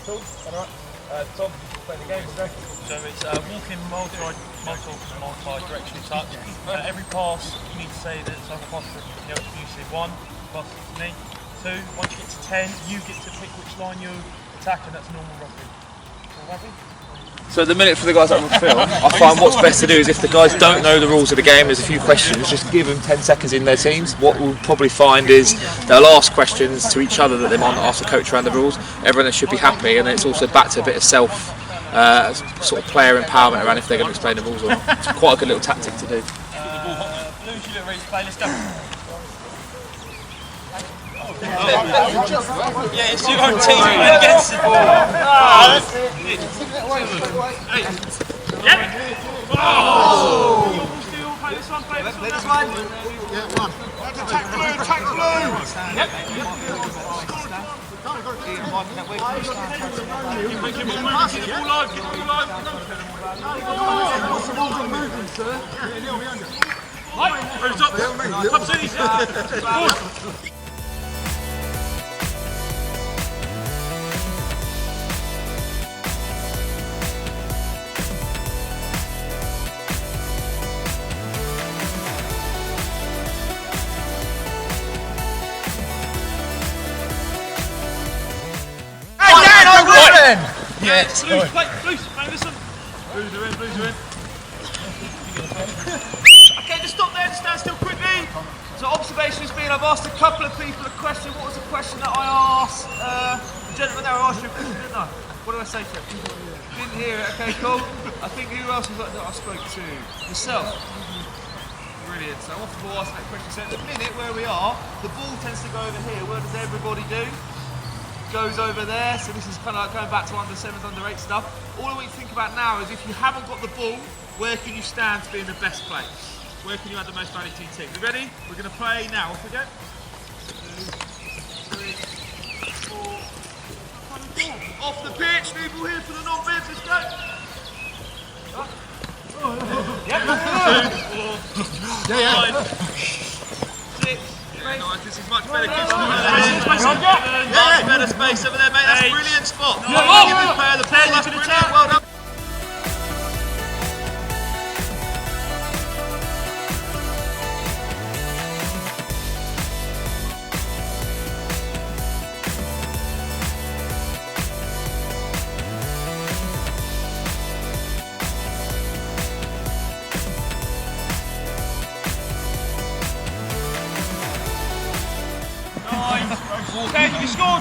Cool, alright. Tom, play the game today. So it's walking multi-directional touch. Every pass you need to say that it's a pass to you say 1, pass to me, 2. Once you get to 10, you get to pick which line you attack, and that's normal rugby. All rugby? So at the minute for the guys that are on film, I find what's best to do is if the guys don't know the rules of the game, there's a few questions, just give them 10 seconds in their teams. What we'll probably find is they'll ask questions to each other that they might not ask the coach around the rules. Everyone should be happy, and then it's also back to a bit of sort of player empowerment around if they're going to explain the rules or not. It's quite a good little tactic to do. Blues, you look ready to play, let's go. Yeah, it's your own team playing against the ball. Yep. Still play this one, play this one. Yeah, one. Attack blue! Yep. Keep the ball live, keep the ball live. What's the rules on moving, sir? Right, over top. Top cities. Yeah, it's Blues, play this one. Blues are in. Okay, just stop there, just stand still quickly. So observations being, I've asked a couple of people a question. What was the question that I asked? The gentleman there, I asked you a question, didn't I? What did I say to him? Didn't hear it, okay, cool. I think who else was that I spoke to? Yourself. Brilliant, so off the ball asking that question. So at the minute where we are, the ball tends to go over here. Where does everybody do? Goes over there, so this is kind of like going back to under 7s, under 8 stuff. All I want you to think about now is if you haven't got the ball, where can you stand to be in the best place? Where can you add the most value to your team? You ready? We're going to play now. Off we go. 2, 3, 4. Off the pitch, new ball here for the non-bibs, let's go. Yep. 2, 4, 5, 6. Nice, this is much better. Much better space over there, mate. That's a brilliant spot. Give this player the ball. That's brilliant. Well done. Okay, you scored.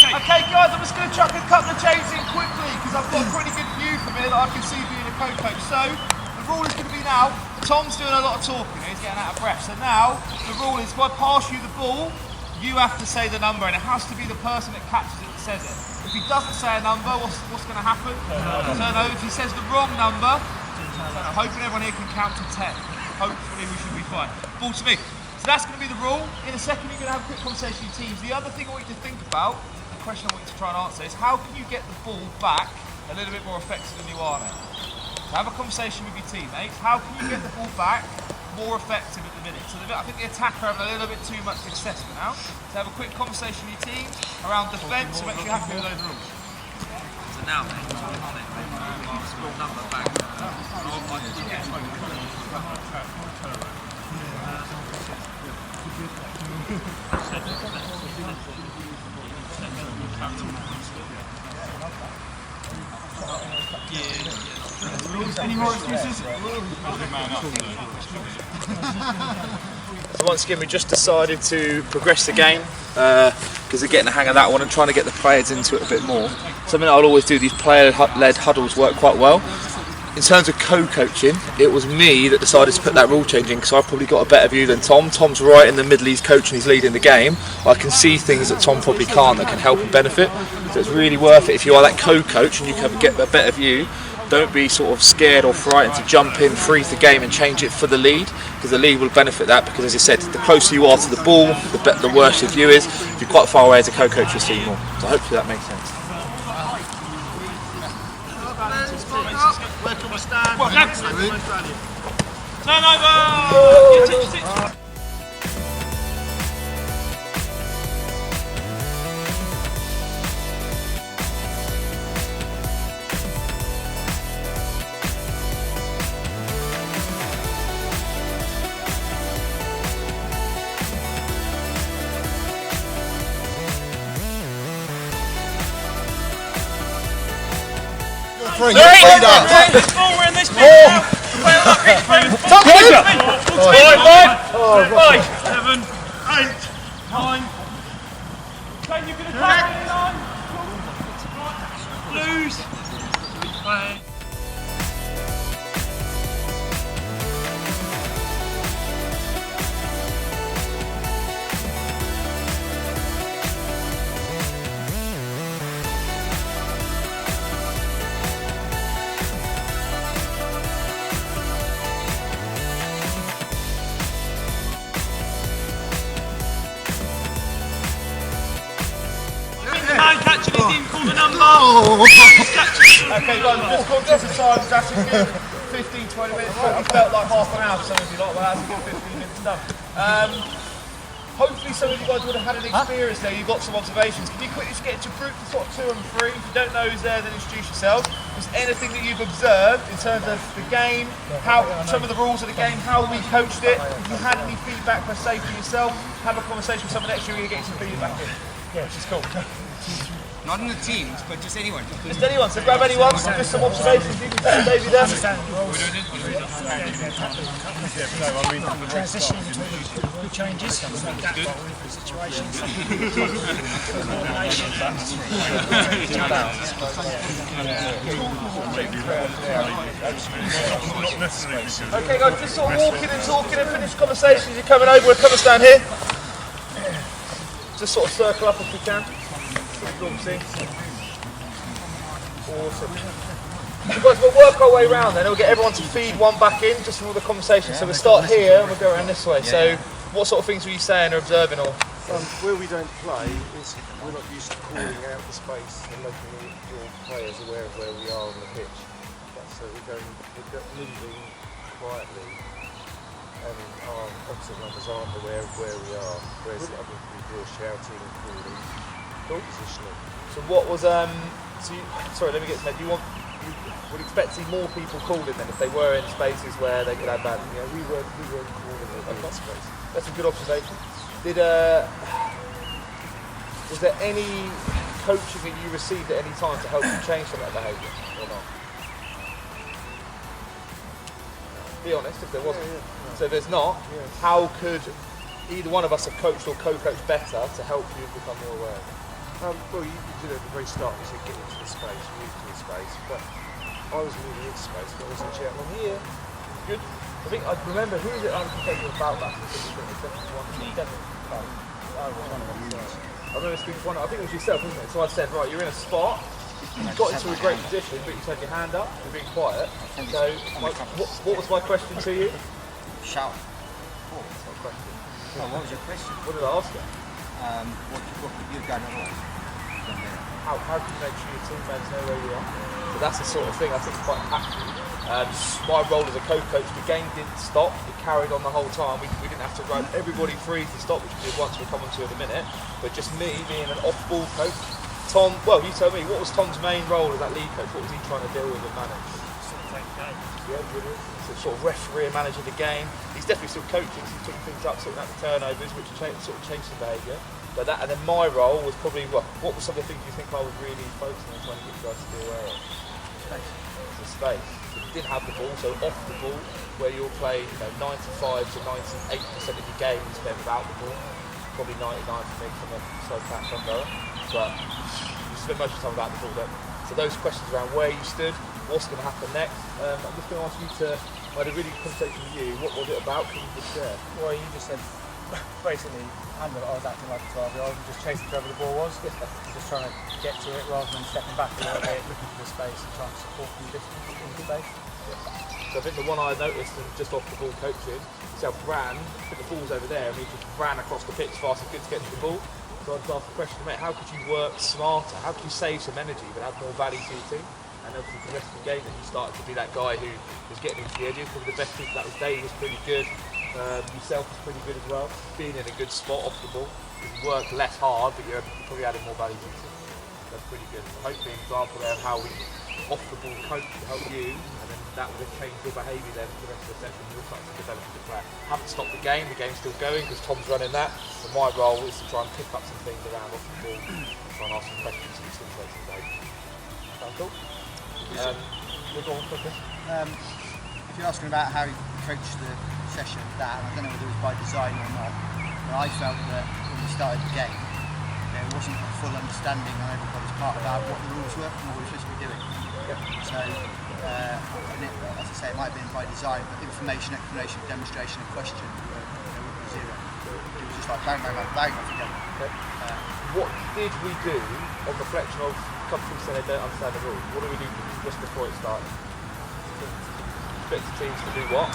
Okay, guys, I'm just going to chuck a couple of changes in quickly because I've got a pretty good view from here that I can see being a co-coach. So, the rule is going to be now, Tom's doing a lot of talking, he's getting out of breath. So now, the rule is if I pass you the ball, you have to say the number, and it has to be the person that catches it that says it. If he doesn't say a number, what's going to happen? Turn over. If he says the wrong number, I'm hoping everyone here can count to 10. Hopefully we should be fine. Ball to me. So that's going to be the rule. In a second you're going to have a quick conversation with your teams. The other thing I want you to think about, the question I want you to try and answer is how can you get the ball back a little bit more effective than you are now? So have a conversation with your teammates. How can you get the ball back more effective at the minute? So I think the attacker having a little bit too much success for now. So have a quick conversation with your team around defence and make sure you're happy with those rules. So now mate, ball number back. Any more excuses? So once again we just decided to progress the game because they're getting the hang of that one and trying to get the players into it a bit more. Something I'll always do, these player-led huddles work quite well. In terms of co-coaching, it was me that decided to put that rule change in because I've probably got a better view than Tom. Tom's right in the middle, he's coaching, he's leading the game. I can see things that Tom probably can't that can help and benefit. So it's really worth it if you are that co-coach and you can get a better view. Don't be sort of scared or frightened to jump in, freeze the game and change it for the lead, because the lead will benefit that, because as I said, the closer you are to the ball, the worse your view is. If you're quite far away as a co-coach, you'll see more. So hopefully that makes sense. Where can we stand? Turn over! Bring it up. We're in this bit now. Well, look, it's been 7, 8, 9. Can you get a tap? 9. Blues. Man catching it, didn't call the number. Okay, guys, just called exercise. That's a good 15-20 minutes. I felt like half an hour for some of you lot, but that's a good 15 minutes done. Hopefully some of you guys would have had an experience there. You've got some observations. Can you quickly just get into group to sort of 2 and 3? If you don't know who's there, then introduce yourselves. Just anything that you've observed in terms of the game, how some of the rules of the game, how we coached it. If you had any feedback per se for yourself, have a conversation with someone next year. You're going to get some feedback in. Yeah, which is cool. Not in the teams, but just anyone. Just anyone, so grab anyone, just some observations, you can take Davey there. Transition between good changes, adapt to situations, coordination. Okay guys, just sort of walking and talking and finish conversations. You're coming over, we'll come and stand here. Just sort of circle up if we can. Awesome. So guys, we'll work our way around then. We'll get everyone to feed one back in, just from all the conversation. So we'll start here and we'll go around this way. So what sort of things were you saying or observing? Or Where we don't play, is we're not used to calling out the space and making your players aware of where we are on the pitch. So we're moving quietly, and our opposite numbers aren't aware of where we are, whereas the other people are shouting and calling. Positioning. so what was sorry, let me get to that. You would expect to see more people called in then if they were in spaces where they could add value. Yeah, we weren't calling it in that space. That's a good observation. Was there any coaching that you received at any time to help you change some of that behaviour or not? Be honest, if there wasn't. No. So if there's not, how could either one of us have coached or co-coached better to help you become more aware of it? Well, you did at the very start, you said get into the space, move to the space, but I was moving into space, but I wasn't shouting on here. Good. I think I remember who is it I'm thinking about that specifically. I remember speaking to one. I think it was yourself, wasn't it? So I said, right, you're in a spot. You got into a great position, but you had your hand up. You're being quiet. So, what was my question to you? Shout. What was my question? Oh, what was your question? What did I ask you? What you've done at all? How can you make sure your teammates know where you are? So that's the sort of thing I think is quite impactful. My role as a co-coach, the game didn't stop, it carried on the whole time. We didn't have to run everybody free to stop, which we did once, we'll come on to in a minute. But just me being an off-ball coach. Tom, well, you tell me, what was Tom's main role as that lead coach? What was he trying to deal with and manage? Yeah, brilliant. So sort of referee and managing the game. He's definitely still coaching, so he's took things up, sorting out the turnovers, which sort of changed some behaviour. But that, and then my role was probably, what were some of the things you think I was really focusing on trying to get you guys to be aware of? Space. The space. So you didn't have the ball, so off the ball, where you'll play 95 to 98% of your game you spend without the ball. Probably 99 for me from a side catch on goer. But you spend most of the time without the ball. But, so those questions around where you stood, what's going to happen next. I'm just going to ask you to, I had a really good conversation with you. What was it about? Can you just share? Well, you just said, basically, I was acting like a 12-year-old and just chasing wherever the ball was. Just trying to get to it rather than stepping back a little bit, looking for the space and trying to support from distance in the space. So I think the one I noticed and just off the ball coaching, himself ran, put the ball's over there and he just ran across the pitch fast and good to get to the ball. So I'd ask the question, mate, how could you work smarter? How could you save some energy but have more value to your team? And obviously for the rest of the game then you started to be that guy who was getting into the edges. Probably the best people that was Dave was pretty good. Yourself was pretty good as well. Being in a good spot off the ball. You work less hard but you're probably adding more value to your team. That's pretty good. So hopefully an example there of how we off the ball coach to help you, and then that would have changed your behaviour then for the rest of the session. You're starting to develop as a player. Haven't stopped the game's still going because Tom's running that. So my role is to try and pick up some things around off the ball, try and ask some questions and stimulate some behaviour. Sound cool? We'll go on quickly. If you're asking about how he approached the session of that, and I don't know whether it was by design or not, but I felt that when we started the game, there wasn't a full understanding on everybody's part about what the rules were and what we were supposed to be doing. So, as I say, it might have been by design, but information, explanation, demonstration and question were zero. It was just like bang, bang, bang, bang, off again. What did we do on reflection of a couple of things saying they don't understand the rules? What do we do just before it started? Expect the teams to do what?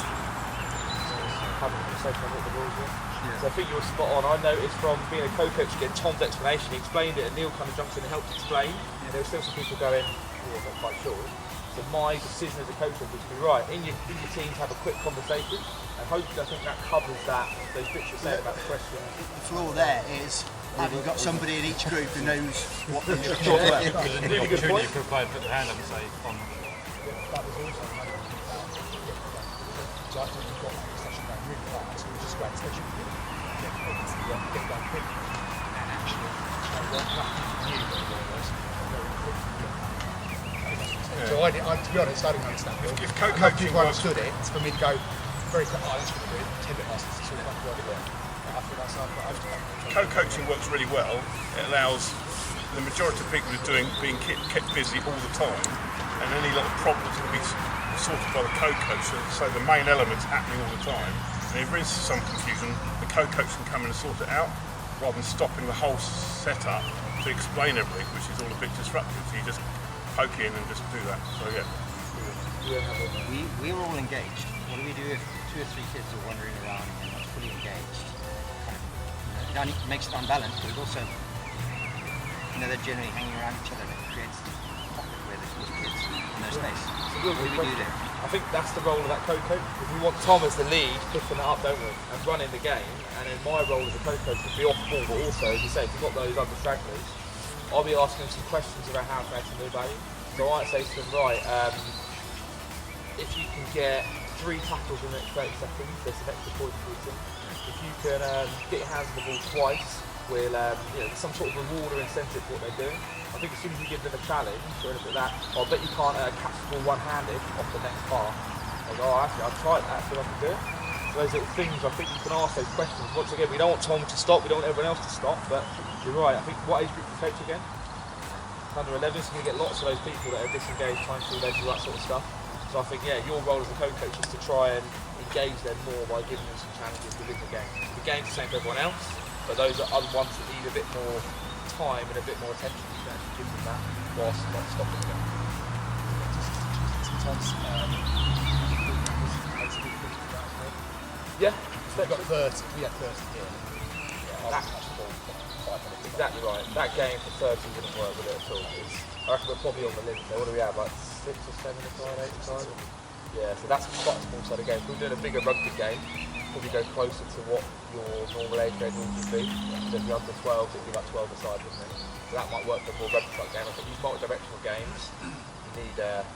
Have a conversation on what the rules were. So I think you were spot on. I noticed from being a co-coach, getting Tom's explanation, he explained it and Neil kind of jumped in and helped explain. There were still some people going, oh, I'm not quite sure. So my decision as a coach was to be right, in your teams have a quick conversation, and hopefully I think that covers that, those bits you're saying about the question. The flaw there is having got somebody in each group who knows what the instructions were. Really good point. For a player to put their hand up and say, on. That was also another thing about so I thought we got the session going really fast, it was just great session get it done quickly, and actually what nothing knew what it was very quickly. So to be honest, I didn't understand it. If co-coaching understood it, it's for me to go very quick, oh, that's going to do it, 10 minutes, it's all about work there. I feel that's co-coaching works really well. It allows the majority of people being kept busy all the time, and any little problems can be sorted by the co-coach. So the main element's happening all the time. And if there is some confusion, the co-coach can come in and sort it out, rather than stopping the whole setup to explain everything, which is all a bit disruptive. So you just poke in and just do that. So yeah. We were all engaged. What do we do if 2 or 3 kids are wandering around and not fully engaged? It makes it unbalanced, but it also, they're generally hanging around each other and it creates a pocket where there's kids in no space. So what do we do there? I think that's the role of that co-coach. If we want Tom as the lead, picking it up, don't we, and running the game, and then my role as a co-coach would be off ball, but also, as you say, if you've got those other stragglers, I'll be asking them some questions about how to add some new value. So I might say to them, right, if you can get 3 tackles in the next 30 seconds, there's some extra points for you. If you can get your hands on the ball twice, we'll some sort of reward or incentive for what they're doing. I think as soon as you give them a challenge or anything like that, I bet you can't catch the ball one-handed off the next pass. I go, oh, actually, I've tried that, so I can do it. So those little things, I think you can ask those questions. Once again, we don't want Tom to stop, we don't want everyone else to stop, but you're right. I think what age group do you coach again? Under 11, so you get lots of those people that are disengaged, trying to do all that sort of stuff. So I think, yeah, your role as a co-coach is to try and engage them more by giving them some challenges within the game. The game's the same for everyone else, but those are other ones that need a bit more time and a bit more attention. You can actually give them that whilst not stopping them. Sometimes yeah, we got 30. We had 30 here. Yeah, I touched the ball for 5 minutes. Exactly right. That game for 30 didn't work with it at all. I reckon we're probably on the limit. So what do we have? Like 6 or 7 aside, 8 aside? Yeah, so that's quite a small side of game. If we're doing a bigger rugby game, probably go closer to what your normal age grade rules would be. So if you're under 12, it'd be like 12 aside, wouldn't it? So that might work for a more rugby type game. I think these multi-directional games, you need the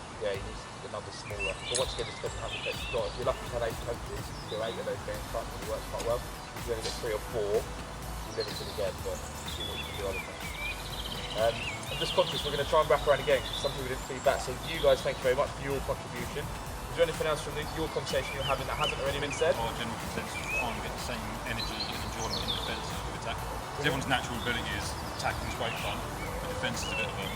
numbers smaller. But once again, it depends on how many coaches you've got. If you're lucky to have 8 coaches, you can do 8 of those games, it works quite well. If you only get 3 or 4, you limit it again, but see what you can do other things. I'm just conscious we're going to try and wrap around again because some people didn't feedback. So you guys, thank you very much for your contribution. Is there anything else from your conversation you're having that hasn't already been said? Our general consensus is trying to get the same energy and enjoyment in defence as with attack. Because everyone's natural ability is attacking is great fun, but defence is a bit of a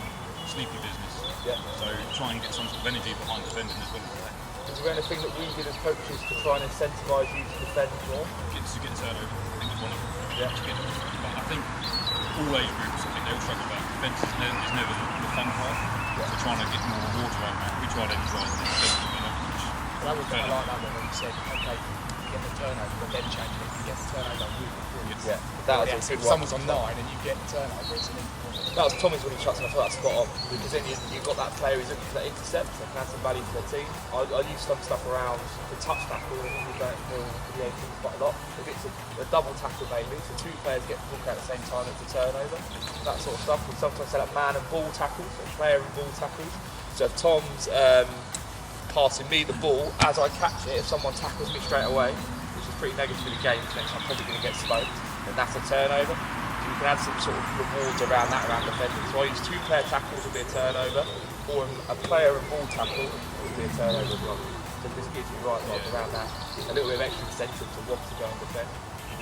sleepy business. Yeah. So try and get some sort of energy behind defending as well as attacking. Is there anything that we did as coaches to try and incentivise you to defend more? To get the turnover, I think is one of them. Yeah. But I think all age groups, I think they all struggle about defence is never the fun part. Yeah. So trying to get more reward around that, we try to energise the defence. I like that one when you said, okay, you get the turnover, but then change it, you get the turnover moving forward. Yeah, that was if someone's on 9 and you get the turnover, it's an important. That was Tommy's when he chucked, and I thought that's spot on because then you've got that player who's looking for that intercept that can add some value to their team. I use some stuff around the touch tackle and we've done it for the 18s quite a lot. If it's a double tackle maybe, so 2 players get the ball at the same time, it's a turnover. That sort of stuff. We sometimes set up man and ball tackles, or player and ball tackles. So if Tom's passing me the ball, as I catch it, if someone tackles me straight away, which is pretty negative in the game, which means I'm probably going to get smoked, then that's a turnover. So you can add some sort of rewards around that, around defending. So I use 2 player tackles would be a turnover, or a player and ball tackle would be a turnover as well. So this gives you right around that a little bit of extra incentive to want to go and defend.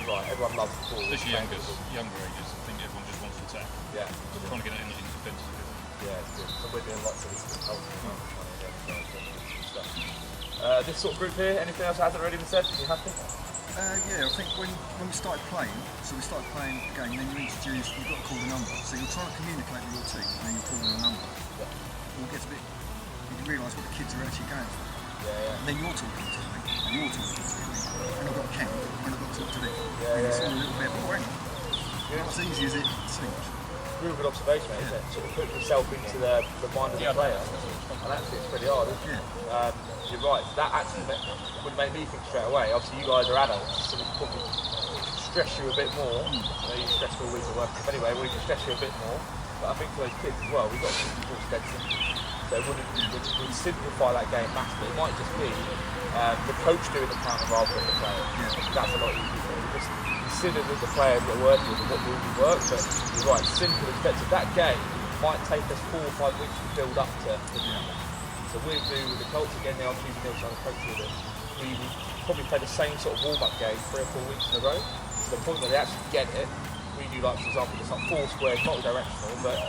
You're right, everyone loves the ball. Especially younger ages, I think everyone just wants to attack. Yeah. Trying to get it in defence. Yeah, it's good. So we're doing lots of this stuff. This sort of group here, anything else that hasn't already been said? Are you happy? Yeah, I think when we started playing, the game, then you've got to call the number. So you're trying to communicate with your team, and then you're calling a number. Yeah. It gets a bit, you realise what the kids are actually going for. Yeah. And then you're talking to them, and you're talking to them, and I've got to count, and I've got to talk to them. It's all a little bit boring. Not as easy as it seems. Real good observation, mate, isn't it? Sort of put yourself into the mind of the player, and actually it's pretty hard, isn't it? You're right, that actually would make me think straight away. Obviously you guys are adults, so we can probably stress you a bit more. I know you stress all week at work, but anyway, we can stress you a bit more. But I think for those kids as well, we've got to keep the balls dead simple. So we'd simplify that game massively. It might just be the coach doing the counter rather than the player. That's a lot easier. Just consider that the players that are working with and what will work, but you're right, simple and effective. That game might take us 4 or 5 weeks to build up to So we'll do with the Colts again, now I'm choosing Neil trying to coach with them. We would probably play the same sort of warm-up game 3 or 4 weeks in a row. To the point where they actually get it. We do, like, for example, just like 4 squares, not directional, but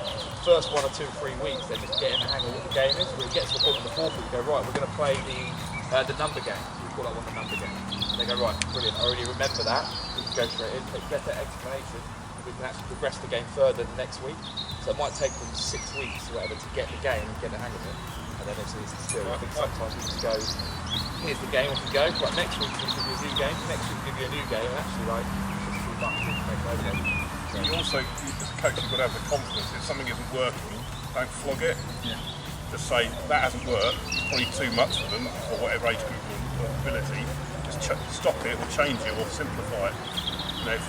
first 1 or 2 or 3 weeks they're just getting the hang of what the game is. When it gets to the point in the 4th week, we go, right, we're going to play the number game. We call that one the number game. And they go, right, brilliant, I already remember that. We can go straight in, take better explanation, and we can actually progress the game further the next week. So it might take them 6 weeks or whatever to get the game and get the hang of it. And then it's still, I think sometimes we just go, here's the game, off we go. Right, next week we'll give you a new game, next week we'll give you a new game, and actually, like, it's too much to make no game. You also, as a coach, you've got to have the confidence. If something isn't working, don't flog it. Yeah. Just say, that hasn't worked, it's probably too much for them, or whatever age group or ability. Just stop it, or change it, or simplify it. You know, if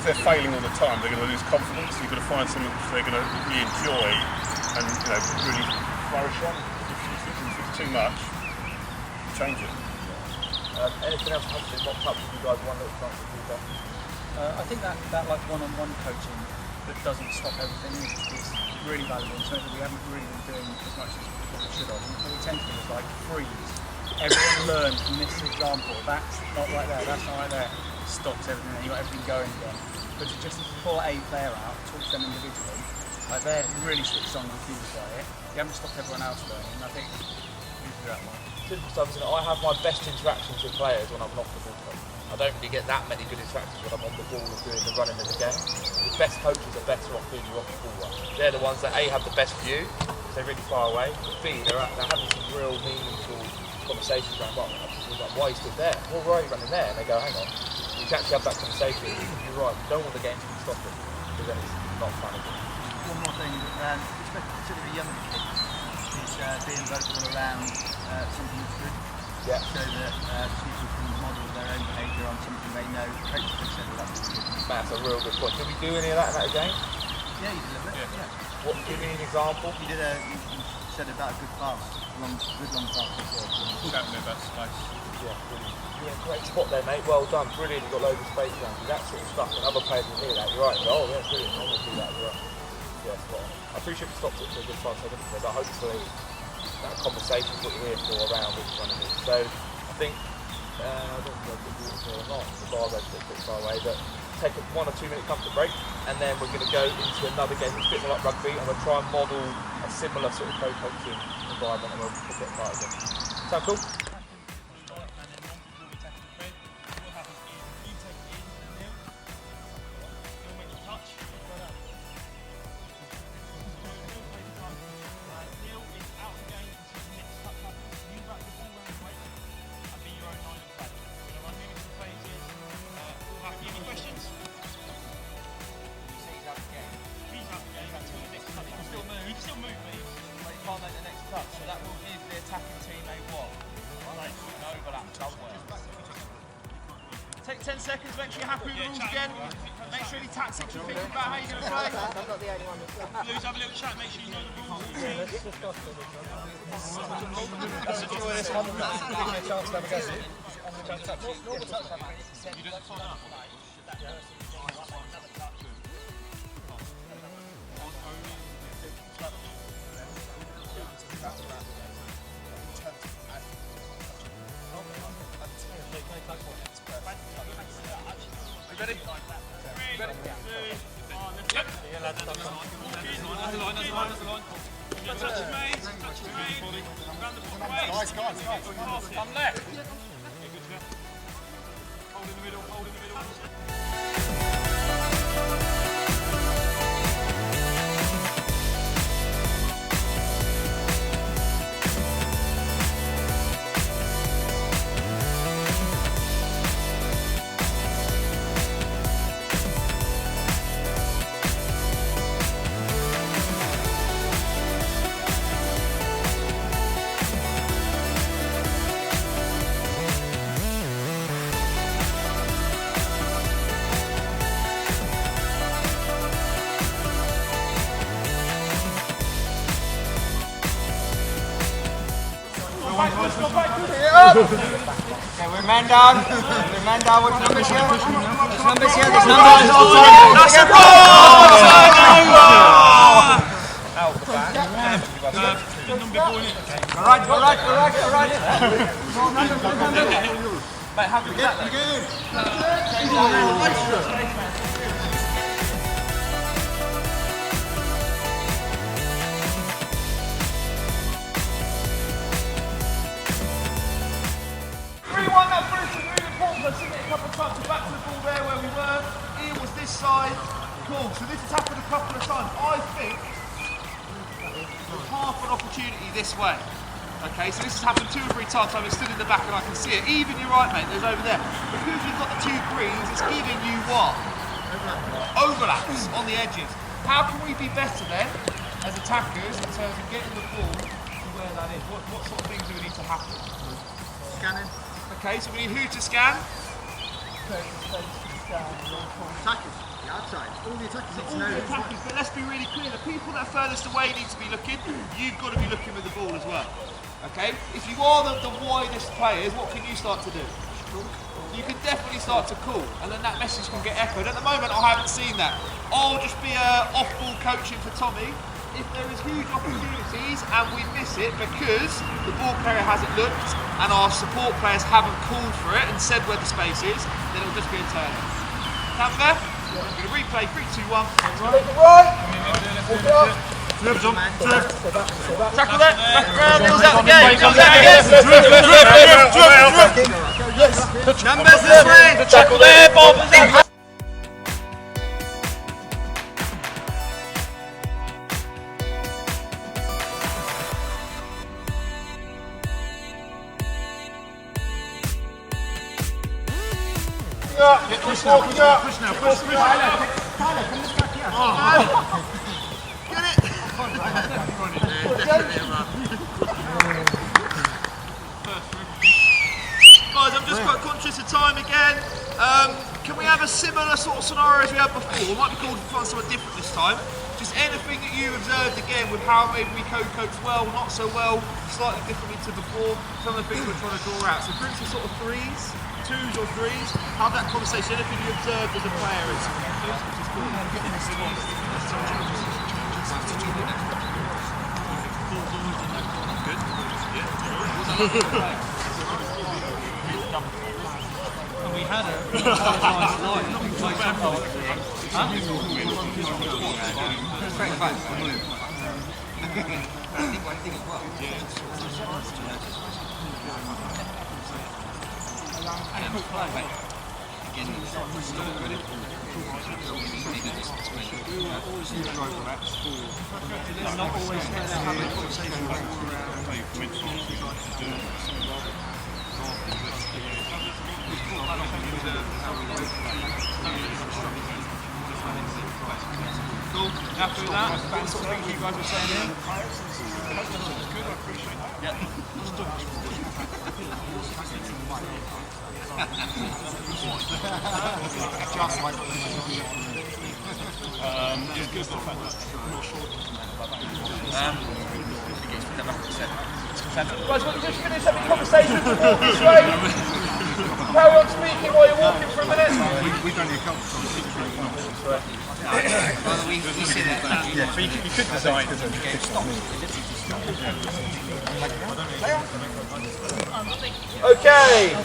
they're failing all the time, they're going to lose confidence. You've got to find something which they're going to really enjoy and, you know, really flourish on. If it's too much, change it. Anything else that has been mocked up if you guys want to chance to do that? I think that like one-on-one coaching that doesn't stop everything is really valuable in terms of we haven't really been doing as much as we should have. And we tend to do is like freeze. Everyone learn from this example. That's not right there, that's not right there. Stops everything and you got everything going again. But to just pull a player out, talk to them individually, like they're really switched on and confused by it. You haven't stopped everyone else learning. I think we should do that more. Simple stuff, isn't it? I have my best interactions with players when I'm not the ball coach. I don't really get that many good interactions when I'm on the ball and doing the running of the game. The best coaches are better off doing the off the ball run. They're the ones that A, have the best view, because they're really far away, but B, they're having some real meaningful conversations around, why are you stood there? Well, why are you running there? And they go, hang on. You can actually have that conversation. You're right, you don't want the game to be stopping, because then it's not fun again. One more thing, particularly younger kids, is being vocal around something that's good. Yeah. So that people can model their own behaviour on something they know. Coaches have said that's good. That's a real good point. Did we do any of that in that game? Yeah, you did a bit. Yeah. What, give me an example. You said about a good pass, good long pass. Chat a bit about space. Yeah, brilliant. You're in a great spot there, mate. Well done. Brilliant. You've got loads of space around you. That sort of stuff. And other players will hear that. You're right. Oh, yeah, brilliant. I'm going to do that. You're right. Yeah, spot on. I appreciate you stopped it for a good time, so but hopefully that conversation is what you're here for around what you're trying to do. So I think, I don't know if it's or not, the bar goes a bit far away, but take a 1 or 2 minute comfort break, and then we're going to go into another game that's a bit more like rugby, and we'll try and model a similar sort of co-coaching environment, and we'll pick it apart again. Sound cool? Take 10 seconds, make sure you're happy with the rules again. Make sure any tactics you're thinking about how you're going to play. I'm not the only one. Blues, have a little chat, make sure you know the rules. Let's enjoy this one. Give me a chance to have a go. You do that Come left. Hold in the middle, hold in the middle. Okay, we're man down. We're man down. What numbers here? There's numbers here. There's numbers. That's a Out the back. All right. Mate, have Really want that first is really important. I've seen it a couple of times. Back to the ball there where we were. Ian was this side. Cool. So this has happened a couple of times. I think there's half an opportunity this way. Okay, so this has happened 2 or 3 times. I've stood in the back and I can see it. Even you're right, mate. There's over there. Because you've got the 2 greens, it's giving you what? Overlaps on the edges. How can we be better then as attackers in terms of getting the ball to where that is? What sort of things do we need to happen? Scanning. Okay, so we need who to scan? Attackers. The outside. All the attackers need to All know the this. attackers, but let's be really clear. The people that are furthest away need to be looking. You've got to be looking with the ball as well. Okay? If you are the widest players, what can you start to do? You can definitely start to call, and then that message can get echoed. At the moment, I haven't seen that. I'll just be off-ball coaching for Tommy. If there is huge opportunities and we miss it because the ball carrier hasn't looked and our support players haven't called for it and said where the space is, then it'll just be a turn. Come there. We're going to replay 3, 2, 1. Take it right. Walk it up. Tackle that. Back around. Wheels out the game. Numbers this way. Tackle there, Bob. Push now. Push now. Push. Guys, I'm just quite conscious of time again. Can we have a similar sort of scenario as we had before? We might be called to find something different this time. Just anything that you observed again with how maybe we co-coach well, not so well, slightly differently to before. Some of the things we're trying to draw out. So groups of sort of 3s, 2s or 3s. Have that conversation. Anything you observed as a player is cool. We had a Cool. Happy with that? What sort of things you guys were saying here? Good, I appreciate that. Yeah. It's good the fact that more short Guys, want to just finish having conversations and walk this way? Carry on speaking while you're walking for a minute. we don't need a couple you could design Okay,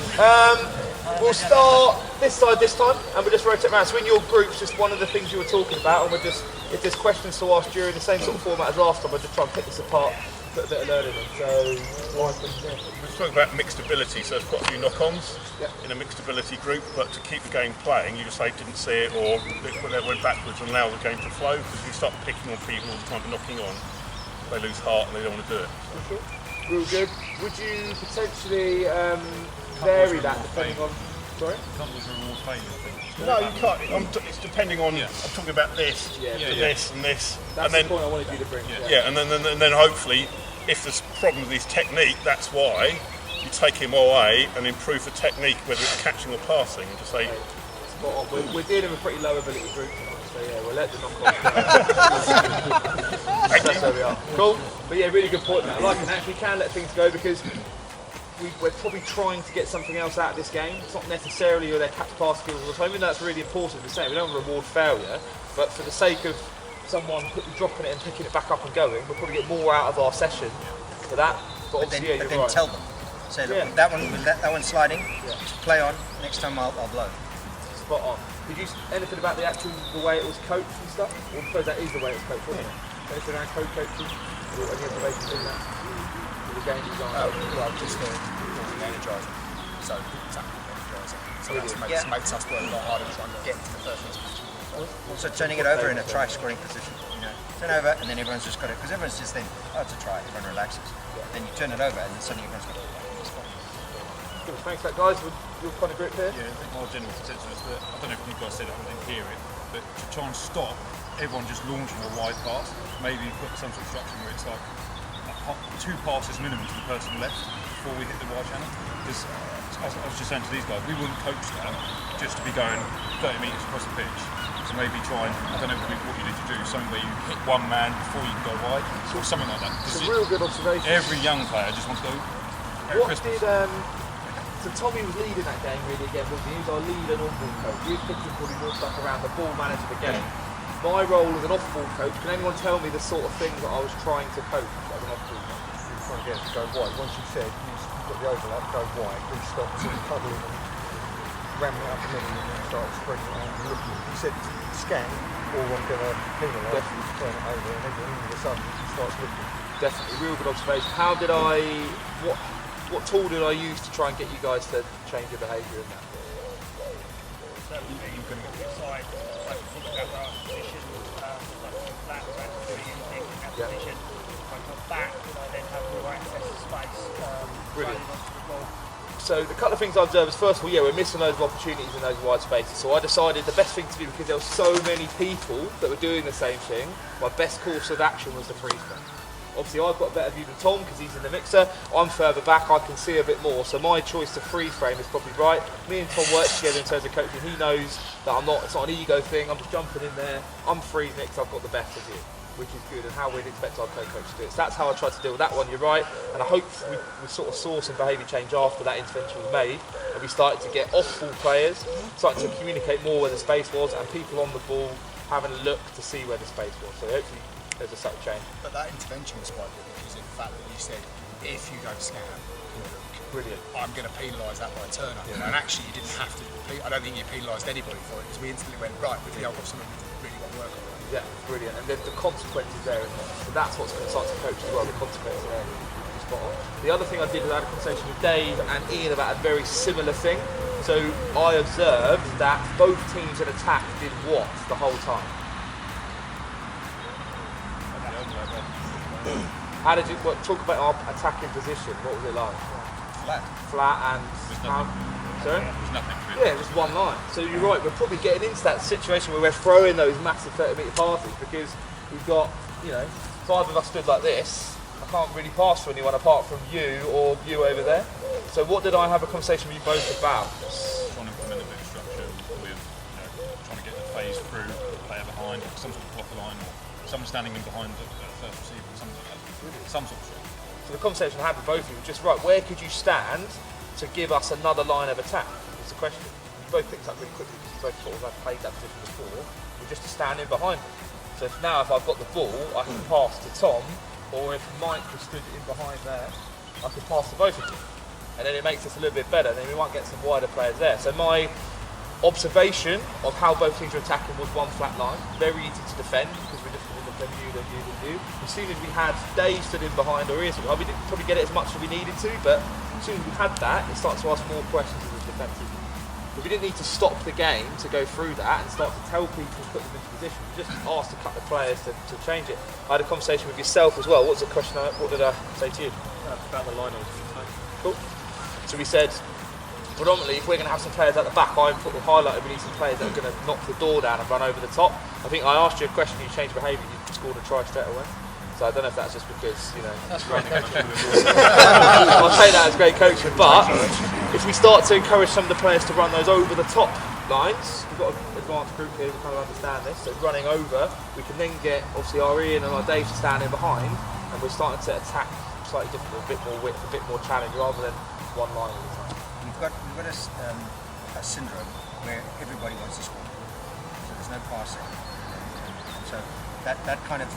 We'll start this side this time, and we'll just rotate around. So in your groups, just one of the things you were talking about, and we'll just, if there's questions to ask during the same sort of format as last time, I'll just try and pick this apart, put a bit of learning in. So, We're talking about mixed ability, so there's quite a few knock-ons in a mixed ability group, but to keep the game playing, you just say didn't see it or they went backwards and allow the game to flow, because if you start picking on people all the time and knocking on, they lose heart and they don't want to do it. okay. Real good. Would you potentially vary that depending on... Sorry? Can't lose a reward failure, I think. No, you can't. It's depending on. I'm talking about this, this, and this, That's and then the point I wanted you to bring. and then hopefully, if there's a problem with his technique, that's why you take him away and improve the technique, whether it's catching or passing, and just say. Spot on. We're dealing with pretty low ability group tonight, so yeah, we'll let the knock-on go. That's where we are. Cool. But yeah, really good point, man. I like it. Actually, can let things go because we're probably trying to get something else out of this game. It's not necessarily their catch-pass skills all the time. Even though that's really important to say, we don't reward failure, but for the sake of someone quickly dropping it and picking it back up and going, we'll probably get more out of our session for that. But obviously, then tell them. Say, look, that one's sliding. Just play on. Next time I'll blow. Spot on. Did you anything about the way it was coached and stuff? Well, I suppose that is the way it's coached, wasn't it? Anything around co-coaching? Or any observations in that? The game design? Well, just the energizer. So, exactly energizer. So that makes us work a lot harder trying to get to the first position. Also turning it over in a try scoring position. You know, turn over and then everyone's just got it, because everyone's just thinking, oh, it's a try, everyone relaxes. Then you turn it over and then suddenly everyone's got it. Good, thanks for that, guys. Your kind of group here. Yeah, I think my general consensus is that, I don't know if you guys said it, I didn't hear it, but to try and stop everyone just launching a wide pass, maybe put some sort of structure where it's like 2 passes minimum to the person left before we hit the wide channel. Because I was just saying to these guys, we wouldn't coach that just to be going 30 metres across the pitch. So maybe try and, I don't know what you need to do, something where you hit one man before you can go wide, or something like that. It's a real good observation. Every young player just wants to go. What did so Tommy was leading that game really again, wasn't he? He was our lead and on-ball coach. He was picking probably more stuff around the ball manager the game. My role as an off-ball coach, can anyone tell me the sort of things that I was trying to coach as an off-ball coach? You were trying to get it to go wide. Once you said you've got the overlap, go wide, then stop sort of cuddling and ramming it up the middle and then start spreading it out and looking. You said scan, or I'm going to penalise you to turn it over, and then all of a sudden he starts looking. Definitely, real good observation. How did what tool did I use to try and get you guys to change your behaviour in that? So you can decide, like, think about the right position, like that, doing anything in that position. If I come back, I then have more access to space. Brilliant. Onto the ball. So the couple of things I observed is, first of all, we're missing those opportunities in those wide spaces. So I decided the best thing to do, because there were so many people that were doing the same thing, my best course of action was the freeze frame. Obviously I've got a better view than Tom because he's in the mixer. I'm further back, I can see a bit more. So my choice to freeze frame is probably right. Me and Tom work together in terms of coaching. He knows that it's not an ego thing. I'm just jumping in there. I'm freezing it because I've got the best of you, which is good, and how we'd expect our co-coach to do it. So that's how I tried to deal with that one, you're right. And I hope we sort of saw some behaviour change after that intervention was made. And we started to get off-ball players, starting to communicate more where the space was, and people on the ball having a look to see where the space was. So hopefully there's a subtle change. But that intervention was quite good, because the fact that you said, if you don't scan, brilliant, I'm going to penalise that by turn up. And actually you didn't have to, I don't think you penalised anybody for it, because we instantly went, right, we've got something we've really got to work on. Yeah, brilliant. And then the consequences there, isn't it? So that's what's going to start to coach as well, the consequences there. Spot on. The other thing I did was I had a conversation with Dave and Ian about a very similar thing. So I observed that both teams in attack did what the whole time? How did you talk about our attacking position? What was it like? Flat and sorry? There's nothing really. Yeah, just one line. So you're right, we're probably getting into that situation where we're throwing those massive 30-metre passes because we've got, if either of us stood like this, I can't really pass to anyone apart from you or you over there. So what did I have a conversation with you both about? Trying to implement a bit of structure with, trying to get the phase through, the player behind, some sort of blocker line, or someone standing in behind the first receiver, something like that. Some sort of structure. So the conversation I had with both of you was just, right, where could you stand to give us another line of attack? It's the question. We both picked up really quickly because we both sort of had played that position before. We're just to stand in behind them. So if I've got the ball, I can pass to Tom, or if Mike was stood in behind there, I could pass to both of you. and then it makes us a little bit better, then we might get some wider players there. So my observation of how both teams were attacking was one flat line, very easy to defend because we just didn't defend you. As soon as we had Dave stood in behind or Ian, we didn't probably get it as much as we needed to, but as soon as we had that, it started to ask more questions of the defensive. But we didn't need to stop the game to go through that and start to tell people to put them into position. We just asked a couple of players to change it. I had a conversation with yourself as well. What was the question? What did I say to you? About the line I was Cool. So we said, predominantly, if we're going to have some players at the back, I highlighted we need some players that are going to knock the door down and run over the top. I think I asked you a question, you changed behaviour, you scored a try straight away. So I don't know if that's just because, that's great coaching. I'll say that as great coaching, but if we start to encourage some of the players to run those over the top lines, we've got an advanced group here who kind of understand this, so running over, we can then get obviously our Ian and our Dave standing behind, and we're starting to attack slightly different, a bit more width, a bit more challenge, rather than one line all the time. We've got a syndrome where everybody wants to score, so there's no passing. So that kind of,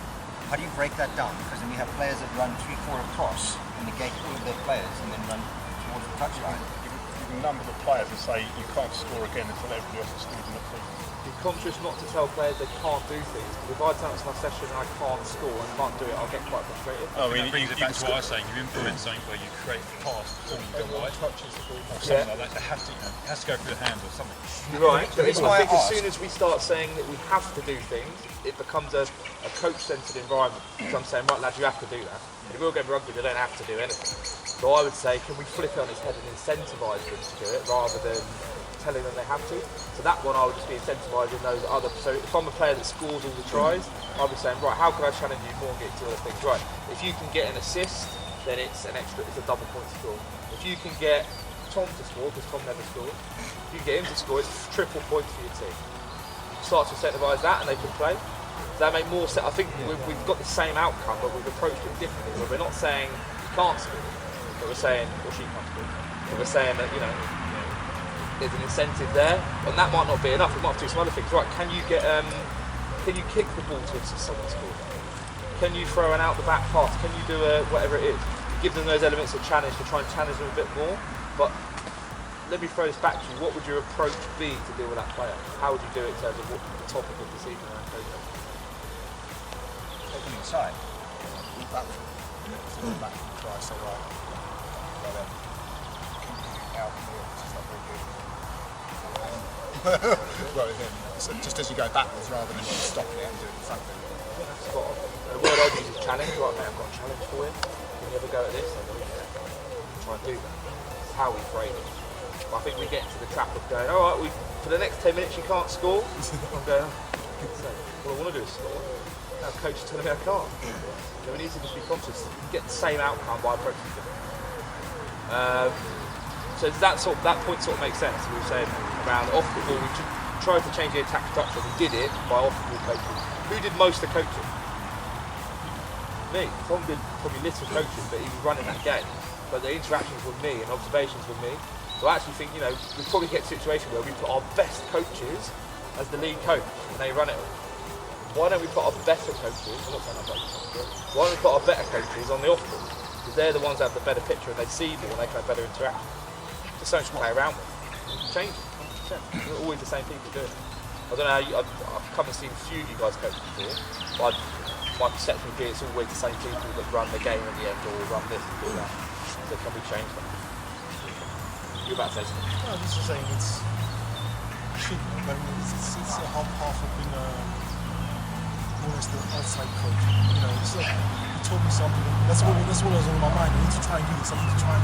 how do you break that down? Because then you have players that run 3-4 across and negate all of their players and then run towards the touchline. You can number the players and say you can't score again until everybody else has scored in the team. Be conscious not to tell players they can't do things. If I turn up to my session and I can't score and can't do it, I'll get quite frustrated. I mean, it brings it back to what I was saying. You implement something where you create a pass before you go wide, or something like that. It has to go through the hands or something. You're right, but I think as soon as we start saying that we have to do things, it becomes a coach-centred environment. So I'm saying, right lads, you have to do that. If we're going rugby, they don't have to do anything. So I would say, can we flip it on its head and incentivise them to do it rather than telling them they have to? So that one I would just be incentivising those other. So if I'm a player that scores all the tries, I'll be saying, right, how can I challenge you more and get to other things? Right, if you can get an assist, then it's a double point score. If you can get Tom to score, because Tom never scored, if you get him to score, it's triple points for your team. Start to incentivise that and they can play. Does that make more sense? I think we've got the same outcome, but we've approached it differently. Where we're not saying you can't score, but we're saying, or she can't score. But we're saying that, there's an incentive there, and that might not be enough. We might have to do some other things. Right, can you kick the ball to assist someone to score? Can you throw an out the back pass? Can you do whatever it is? Give them those elements of challenge to try and challenge them a bit more. But let me throw this back to you. What would your approach be to deal with that player? How would you do it in terms of what the topic of this evening around coaching? Taking it aside. Back from the try, so right, keep out here, it's not very good. Well, then, so just as you go backwards rather than just stopping it and doing the front bit. Spot on. The word I'd use is challenge. Right, mate, I've got a challenge for you. Can you ever go at this? Try and do that. That's how we frame it. But I think we get into the trap of going, all right, for the next 10 minutes you can't score. I'm going, what I want to do is score. Now coach is telling me I can't. So we need to just be conscious. We can get the same outcome by approaching it. So does that point sort of makes sense? We were saying around off the ball, we tried to change the attack structure. We did it by off the ball coaching. Who did most of the coaching? Me. Tom did probably little coaching, but he was running that game. But the interactions with me and observations with me. So I actually think, we probably get a situation where we put our best coaches as the lead coach and they run it all. Why don't we put our better coaches, I'm not saying I'm better, why don't we put our better coaches on the off ball? Because they're the ones that have the better picture and they see more and they can have better interaction. Just something to play around with. Change it, 100%. We're always the same people doing it. I don't know how I've come and seen a few of you guys coach before, but my perception would be it's always the same people that run the game at the end or run this and do that. So can we change that? You're about to say something. No, I'm just saying it's a half of being almost the outside coach. It's like you told me something. That's what was on my mind. I need to try and do something to try and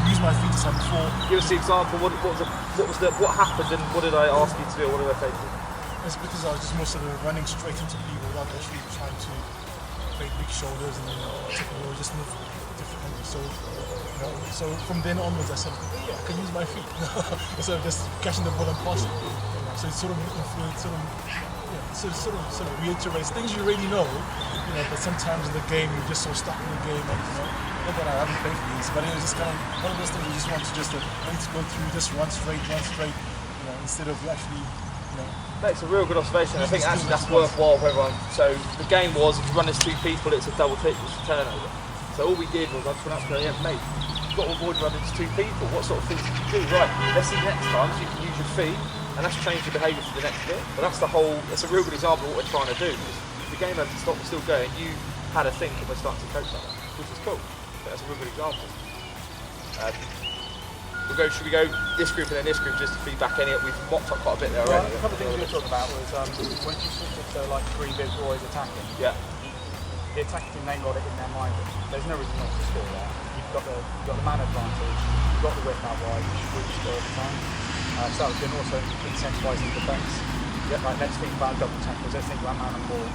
use my feet to something before. Give us the example. What happened and what did I ask you to do? What did I say to you? It's because I was just more sort of running straight into people without actually trying to create big shoulders and just move differently. So from then onwards, I said, I can use my feet instead of just catching the ball and passing. So it sort of reiterates things you already know. But sometimes in the game you're just so stuck in the game. And, not that I haven't played for these, but it was just kind of one of those things you just want to I need to go through, just run straight. Instead of actually. That's a real good observation. I think actually that's worthwhile for everyone. So the game was, if you run as two people, it's a double turnover. So all we did was, I just went up to the mate, you've got to avoid running into two people. What sort of things can you do? Right, let's see next time so you can use your feet, and that's changed your behaviour for the next bit. But that's a real good example of what we're trying to do. The game hasn't stopped, we're still going. You had a think and we're starting to coach like that, which is cool. That's a real good example. Should we go this group and then this group just to feedback any? We've mocked up quite a bit there already. A couple of things we were talking about was when you switch it to like 3 bigs always attacking. Yeah. The attacking team then got it in their mind. There's no reason not to score there. You've got the man advantage. You've got the whip out wide. You should really score every time. So that was good. Also incentivising defence. Yeah. Like let's think about double tackles. Let's think about man and ball.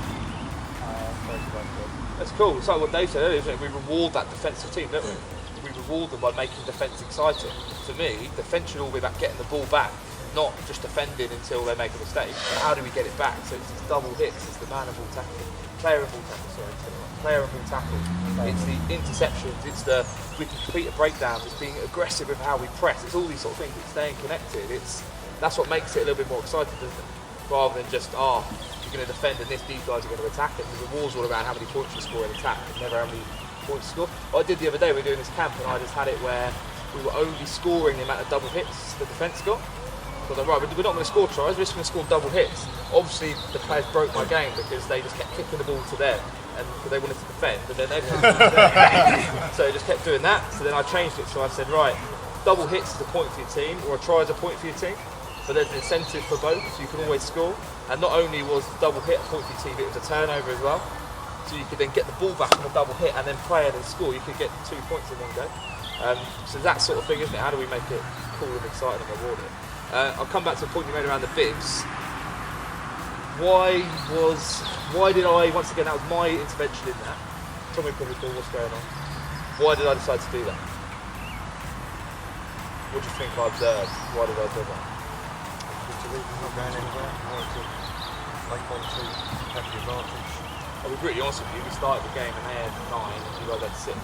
Very good. That's cool. It's like what Dave said earlier, isn't it? We reward that defensive team, don't we? We reward them by making defence exciting. To me, defence should all be about getting the ball back, not just defending until they make a mistake. But how do we get it back? So it's double hits, it's the man and ball tackle, player and ball tackle. It's the interceptions, it's we can complete a breakdown, it's being aggressive with how we press, it's all these sort of things, it's staying connected. That's what makes it a little bit more exciting, doesn't it? Rather than just, you're going to defend and these guys are going to attack, and the reward's all around how many points you score in attack, and never how many points you score. What I did the other day, we were doing this camp, and I just had it where we were only scoring the amount of double hits the defence got. So I was like, right, we're not going to score tries, we're just going to score double hits. Obviously, the players broke my game because they just kept kicking the ball to them, and they wanted to defend, and then they so they just kept doing that. So then I changed it, so I said, right, double hits is a point for your team, or a try is a point for your team. But there's an incentive for both, so you can always score. And not only was double hit a point for your team, it was a turnover as well. So you could then get the ball back on a double hit and then play it and score. You could get 2 points in one go. So that sort of thing, isn't it? How do we make it cool and exciting and rewarding? I'll come back to the point you made around the bigs. Why did I, once again, that was my intervention in that. Tell me probably what's going on. Why did I decide to do that? What do you think I observed? Why did I do that? Not going anywhere. I wanted to make one team have the advantage. I'll be brutally honest with you, we started the game and they had 9 and you guys had 6.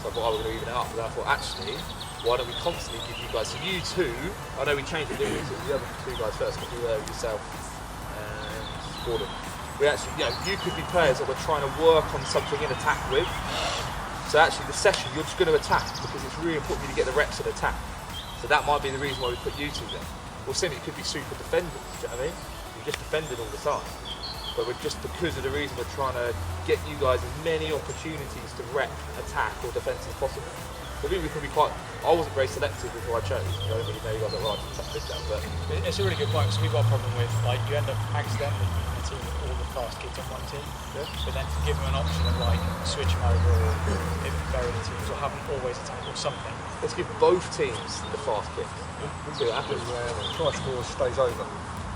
So I thought I was going to even it up, but then I thought actually, why don't we constantly give you guys, so you two, I know we changed it, didn't we? So the other 2 guys first, because you were yourself and Gordon. We actually, you could be players that we're trying to work on something in attack with. So actually the session, you're just going to attack because it's really important for you to get the reps of attack. So that might be the reason why we put you two there. Or simply it could be super defenders, do you know what I mean? You're just defending all the time. But we're just because of the reason we're trying to get you guys as many opportunities to rep, attack or defence as possible. I think we can be quite, I wasn't very selective with who I chose. I don't really know you guys are right to chuck this down, but it's a really good point because we've got a problem with like you end up accidentally putting all the fast kids on one team. Yeah. But then to give them an option of like switch them over or if bury the teams or have them always attack or something. Let's give both teams the fast kicks. See what happens. Try score stays over.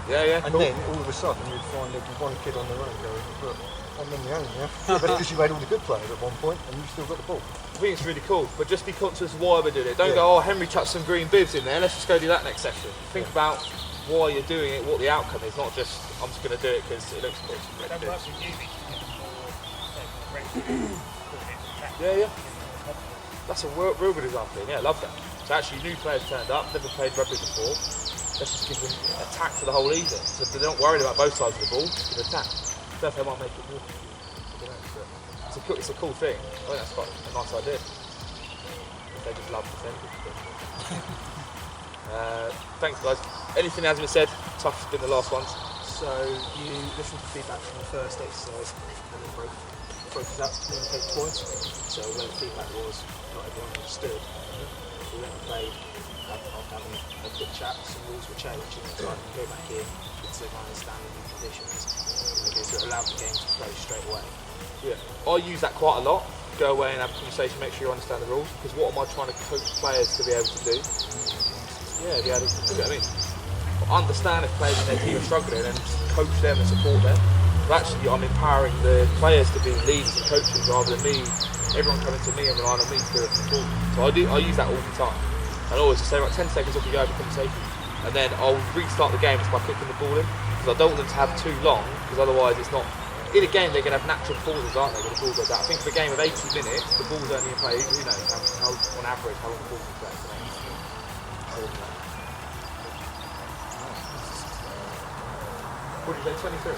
Yeah. And then all of a sudden you'd find there'd be one kid on the run going, look, I'm on my own now. But because you had all the good players at one point and you've still got the ball. I think it's really cool, but just be conscious of why we're doing it. Don't go, Henry chucked some green bibs in there, let's just go do that next session. Think about why you're doing it, what the outcome is, not just, I'm just going to do it because it looks cool. Yeah. That's a real good example. Yeah, I love that. So actually new players turned up, never played rugby before. Let's just give them attack for the whole evening. So if they're not worried about both sides of the ball, just give them attack. So if they might make it more confusing. I don't know, it's a cool thing. I think that's quite a nice idea. They just love defending. Thanks guys. Anything that hasn't been said, tough has been the last ones. So you listened to feedback from the first exercise and then broke it up to communicate points. So when the feedback was not everyone understood, we went and played after having a quick chat, some rules were changed and so I can go back in with some understanding new conditions. Okay, so it allowed the game to play straight away. Yeah, I use that quite a lot. Go away and have a conversation, make sure you understand the rules, because what am I trying to coach players to be able to do? Yeah, be able to, you know what I mean? Understand if players in their team are struggling and coach them and support them. But actually I'm empowering the players to be leaders and coaches rather than me, everyone coming to me and relying on me to do it for them. So I use that all the time. And I always just say, right, 10 seconds off you go, have a conversation. And then I'll restart the game just by kicking the ball in, because I don't want them to have too long, because otherwise it's not, in a game they're going to have natural pauses, aren't they, when the ball goes out. I think for a game of 80 minutes, the ball's only in play, who knows, how on average, how long the ball's in play. What did you say, 23?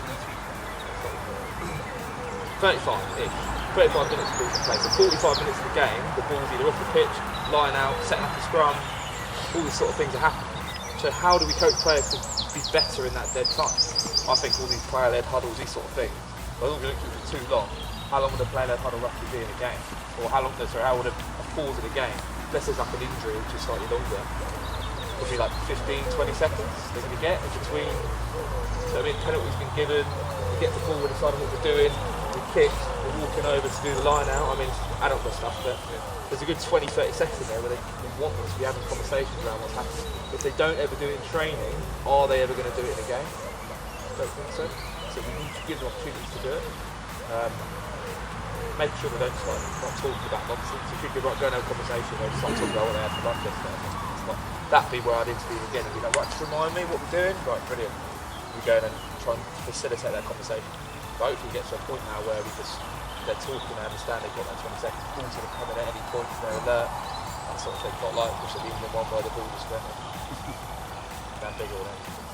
35-ish. 25 minutes of ball to play. So 45 minutes of the game, the ball's either off the pitch, lying out, setting up a scrum, all these sort of things are happening. So how do we coach players to be better in that dead time? I think all these player-led huddles, these sort of things, but I'm not going to keep it too long. How long would a player-led huddle roughly be in a game? Or how would a pause in a game, unless there's like an injury which is slightly longer, could be like 15, 20 seconds they're going to get in between. So I mean, penalty's been given, we get the ball, we decide what we're doing, we kick, we're walking over to do the line out. I mean, adult stuff, but there's a good 20, 30 seconds in there where they want us to be having conversations around what's happening. If they don't ever do it in training, are they ever going to do it in a game? I don't think so. So we need to give them opportunities to do it. Making sure they don't start not talking about nonsense. If you could go and have a conversation where they start talking about what they had for lunch yesterday, that'd be where I'd interview them again and be like, right, just remind me what we're doing. Right, brilliant. We go in and try and facilitate that conversation. But hopefully we get to a point now where they're talking, they understand they've got that 20 seconds, the ball's going to come in at any point, they're alert. That sort of thing, not like push the England one where the ball just went that big or whatever.